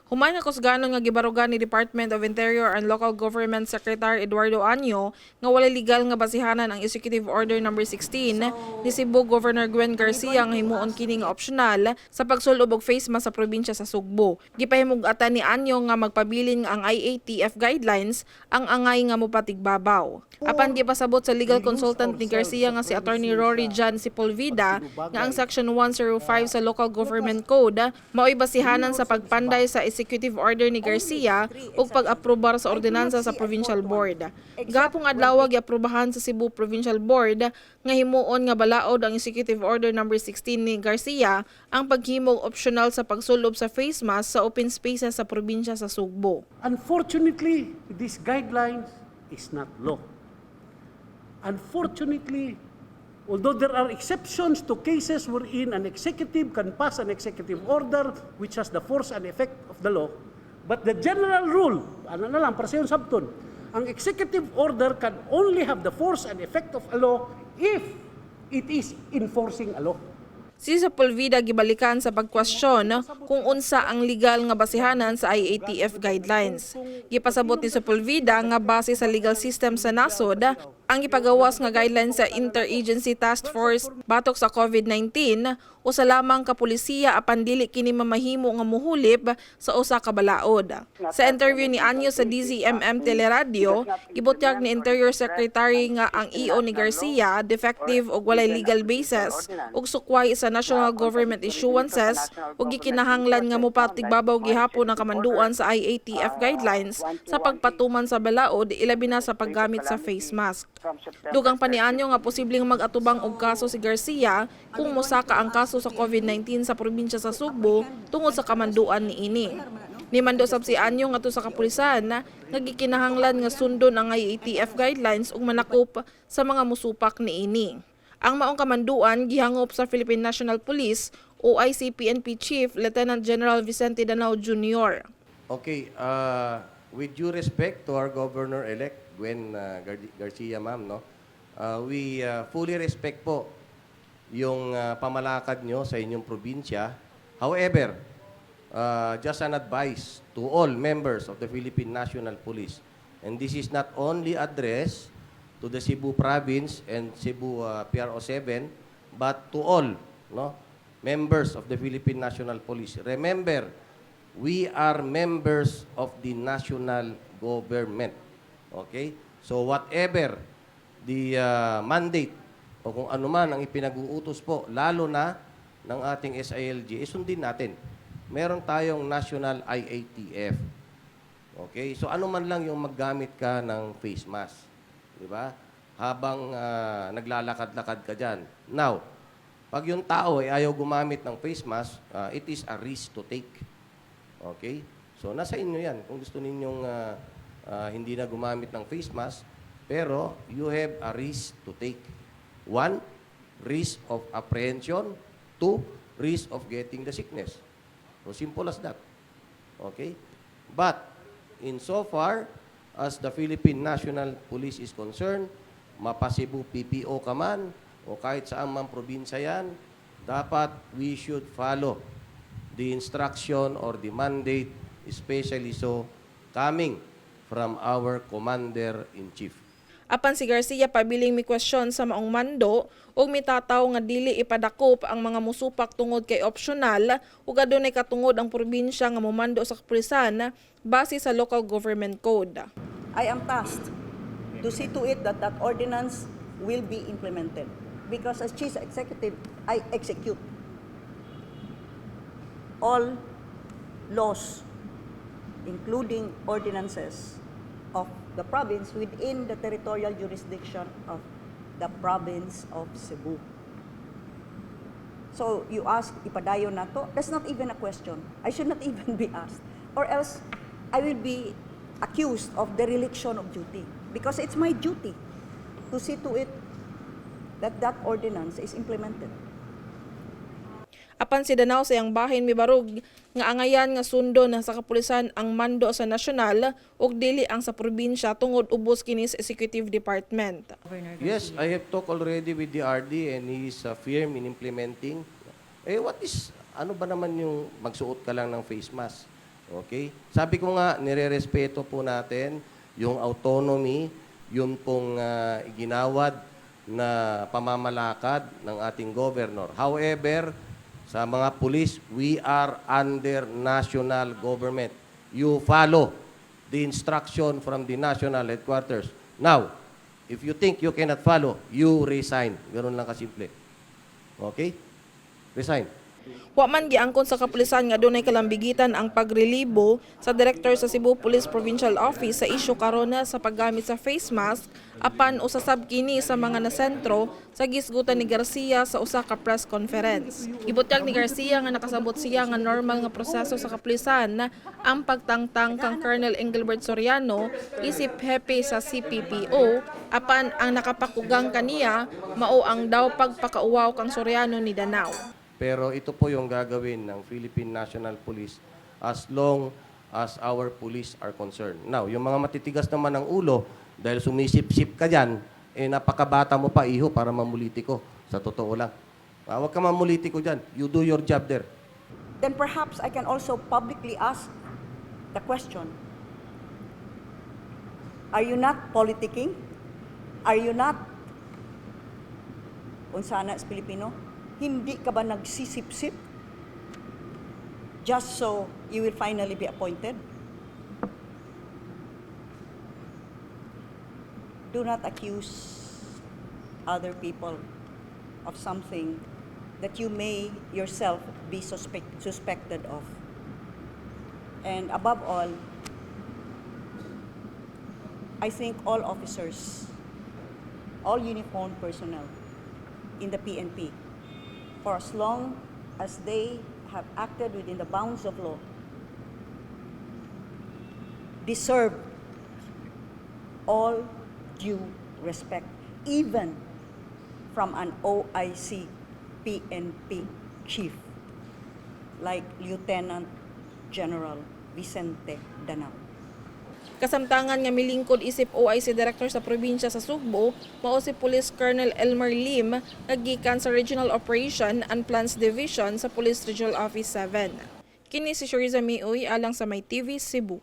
Humay nga kusganon nga gibarugan ni Department of Interior and Local Government Secretary Eduardo Anyo nga wala legal nga basihanan ang Executive Order No. 16 ni Cebu Governor Gwen Garcia nga himuon kini nga optional sa pagsulob og face mask sa probinsya sa Sugbo. Gipahimug-atan ni Anyo nga magpabilin nga ang IATF guidelines ang angay nga mopatigbabaw. Apan gipasabot sa legal consultant ni Garcia nga si Attorney Rory Jan Sepulveda nga ang Section 105 sa Local Government Code mao'y basihanan sa pagpanday sa Executive Order ni Garcia ug pag-aprobar sa ordinansa sa Provincial Board. Gapong adlaw giaprobahan sa Cebu Provincial Board nga himuon nga balaod ang Executive Order No. 16 ni Garcia ang paghimog optional sa pagsulob sa face mask sa open spaces sa probinsya sa Sugbo. Unfortunately, these guidelines is not law. Unfortunately, although there are exceptions to cases wherein an executive can pass an executive order which has the force and effect of the law, but the general rule, ano na lang, para sa yung sabton, ang executive order can only have the force and effect of a law if it is enforcing a law. Si Sepulveda gibalikan sa pagkwestiyon kung unsa ang legal nga basihanan sa IATF guidelines. Gipasabot ni Sepulveda nga base sa legal system sa nasod ang ipagawas nga guidelines sa Interagency Task Force batok sa COVID-19 o sa lamang ka pulisiya apan dili kini mamahimo nga muhulip sa usa ka balaod. Sa interview ni Anyo sa DZMM Teleradio, gibutyag ni Interior Secretary nga ang EO ni Garcia defective ug walay legal basis ug sukway sa national government issuances ug gikinahanglan nga mopatigbabaw gihapon ang kamanduan sa IATF guidelines sa pagpatuman sa balaod ilabi na sa paggamit sa face mask. Dugang pa ni Anyo nga posibleng mag-atubang og kaso si Garcia kung mosaka ang kaso sa COVID-19 sa probinsya sa Sugbo tungod sa kamanduan niini. Nimando sab si Anyo nga to sa kapulisan nga gikinahanglan nga sundon ang IATF guidelines ug manakop sa mga musupak niini. Ang maong kamanduan gihangop sa Philippine National Police o ICPNP Chief Lieutenant General Vicente Danao Jr. Okay, with due respect to our Governor-elect, Gwen Garcia, ma'am, no? We fully respect po yung pamalakad nyo sa inyong probinsya. However, just an advice to all members of the Philippine National Police, and this is not only addressed to the Cebu Province and Cebu PRO7, but to all, no, members of the Philippine National Police. Remember, we are members of the national government. Okay? So whatever the mandate o kung ano man ang ipinag-uutos po, lalo na ng ating SILG, sundin natin. Meron tayong national IATF. Okay? So ano man lang yung maggamit ka ng face mask. Di ba? Habang naglalakad-lakad ka dyan. Now, pag yung tao ay ayaw gumamit ng face mask, it is a risk to take. Okay? So, nasa inyo yan. Kung gusto ninyong hindi na gumamit ng face mask, pero you have a risk to take. 1, risk of apprehension. 2, risk of getting the sickness. So, simple as that. Okay? But, insofar as the Philippine National Police is concerned, mapasibu PPO ka man, o kahit saan man probinsya yan, dapat we should follow the instruction or the mandate, especially so coming from our Commander-in-Chief. Apan si Garcia pabiling mi question sa maong mando ug mitataw nga dili ipadakop ang mga musupak tungod kay optional ug adunay katungod ang probinsya nga momando sa kapulisan base sa local government code. I am tasked to see to it that that ordinance will be implemented because as chief executive, I execute all laws, including ordinances of the province within the territorial jurisdiction of the province of Cebu. So you ask, ipadayon na to? That's not even a question. I should not even be asked. Or else, I will be accused of dereliction of duty because it's my duty to see to it that that ordinance is implemented. Apan si Danao sa iyang bahin mibarog nga angayan nga sundo na sa kapulisan ang mando sa nasyonal ug dili ang sa probinsya tungod ubos kini sa Executive Department. Yes, I have talked already with the RD and he is firm in implementing. Ano ba naman yung magsuot ka lang ng face mask? Okay? Sabi ko nga, nirerespeto po natin yung autonomy, yun pong ginawad na pamamalakad ng ating governor. However, sa mga pulis, we are under national government. You follow the instruction from the national headquarters. Now, if you think you cannot follow, you resign. Ganun lang kasimple. Okay? Resign. Wa man giangkon sa kapulisan nga dunay kalambigitan ang pagrelibo sa direktor sa Cebu Police Provincial Office sa isyu karon sa paggamit sa face mask apan usasab kini sa mga nasentro sa gisgutan ni Garcia sa usa ka press conference. Gibutyag ni Garcia nga nakasabot siya nga normal nga proseso sa kapulisan ang pagtangtang kang Colonel Engelbert Soriano isip hepe sa CPPO apan ang nakapakugang kaniya mao ang daw pagpakauwaw kang Soriano ni Danao. Pero ito po yung gagawin ng Philippine National Police as long as our police are concerned. Now, yung mga matitigas naman ng ulo, dahil sumisip-sip ka dyan, napakabata mo pa iho para mamulitiko. Sa totoo lang. Huwag ka mamulitiko dyan. You do your job there. Then perhaps I can also publicly ask the question, are you not politicking? Are you not, kung sana is Pilipino, hindi ka ba nagsisip-sip just so you will finally be appointed? Do not accuse other people of something that you may yourself be suspected of. And above all, I think all officers, all uniformed personnel in the PNP, for as long as they have acted within the bounds of law, deserve all due respect, even from an OIC PNP chief like Lieutenant General Vicente Danao. Kasamtangan nga milingkod isip OIC Director sa probinsya sa Sugbo, mao si Police Colonel Elmer Lim nga gikan sa Regional Operation and Plans Division sa Police Regional Office 7. Kini si Sheriza Mioy alang sa My TV Cebu.